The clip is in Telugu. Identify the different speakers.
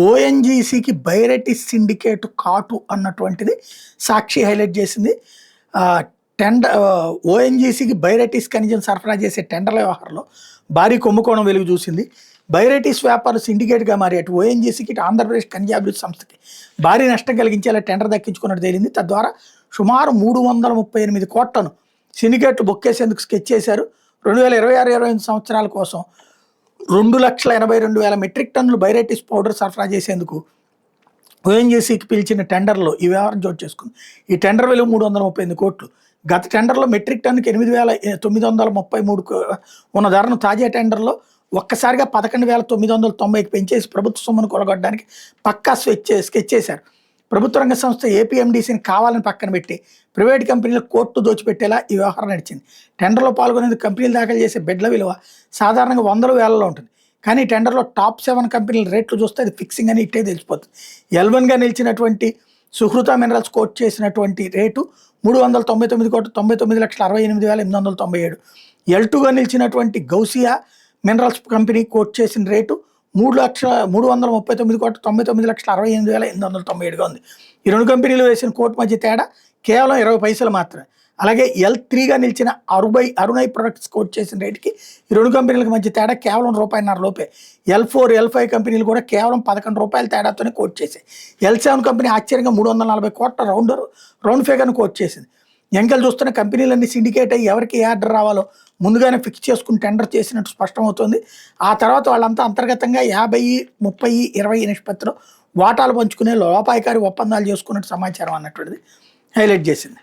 Speaker 1: ఓఎన్జీసీకి బైరెటి సిండికేట్ కాటు అన్నటువంటిది సాక్షి హైలైట్ చేసింది. ఓఎన్జీసీకి బైరెటిస్ ఖనిజం సరఫరా చేసే టెండర్ల వ్యవహారంలో భారీ కుంభకోణం వెలుగు చూసింది. బైరెటిస్ వ్యాపారులు సిండికేట్గా మారి అటు ఓఎన్జీసీకి ఇటు ఆంధ్రప్రదేశ్ ఖనిజాభివృద్ధి సంస్థకి భారీ నష్టం కలిగించేలా టెండర్ దక్కించుకున్నట్టు తేలింది. తద్వారా సుమారు 338 కోట్లను సిండికేట్లు బొక్కేసేందుకు స్కెచ్ చేశారు. 2026-28 సంవత్సరాల కోసం 2,82,000 మెట్రిక్ టన్నులు బైరెటిస్ పౌడర్ సరఫరా చేసేందుకు ఓఎన్జీసీకి పిలిచిన టెండర్లో ఈ వ్యవహారం చోటు చేసుకుంది. ఈ టెండర్ విలువ 338 కోట్లు. గత టెండర్లో మెట్రిక్ టన్నుకి 8,933 ఉన్న ధరను తాజా టెండర్లో ఒక్కసారిగా 11,990కి పెంచేసి ప్రభుత్వ సొమ్మును కొలగొట్టడానికి పక్కా స్కెచ్ చేశారు. ప్రభుత్వ రంగ సంస్థ ఏపీఎండీసీని కావాలని పక్కన పెట్టి ప్రైవేట్ కంపెనీలకు కోర్టు దోచిపెట్టేలా ఈ వ్యవహారం నడిచింది. టెండర్లో పాల్గొనేందుకు కంపెనీలు దాఖలు చేసే బెడ్ల విలువ సాధారణంగా 100 వేలలో ఉంటుంది. కానీ టెండర్లో టాప్ 7 కంపెనీల రేట్లు చూస్తే అది ఫిక్సింగ్ అని ఇట్టే తెలిసిపోతుంది. L1గా నిలిచినటువంటి సుహృత మినరల్స్ కోట్ చేసినటువంటి రేటు 399,99,68,897. L2గా నిలిచినటువంటి గౌసియా మినరల్స్ కంపెనీ కోట్ చేసిన రేటు 3,39,99,68,897 ఉంది. ఈ రెండు కంపెనీలు వేసిన కోట్ మధ్య తేడా కేవలం 20 పైసలు మాత్రమే. అలాగే L3గా నిలిచిన అరుణై ప్రొడక్ట్స్ కోట్ చేసిన రేటుకి ఈ రెండు కంపెనీలకు మధ్య తేడా కేవలం ₹1.5 లోపే. L4, L5 కంపెనీలు కూడా కేవలం ₹11 తేడాతోనే కోట్ చేశాయి. L7 కంపెనీ ఆశ్చర్యంగా 340 కోట్ల రౌండ్ ఫిగర్ను కోట్ చేసింది. ఎంకెల్ చూస్తున్న కంపెనీలన్నీ సిండికేట్ అయ్యి ఎవరికి ఏ ఆర్డర్ రావాలో ముందుగానే ఫిక్స్ చేసుకుని టెండర్ చేసినట్టు స్పష్టమవుతుంది. ఆ తర్వాత వాళ్ళంతా అంతర్గతంగా 50-30-20 నిష్పత్తిలో వాటాలు పంచుకునే లోపాయకారి ఒప్పందాలు చేసుకున్నట్టు సమాచారం అన్నటువంటిది హైలైట్ చేసింది.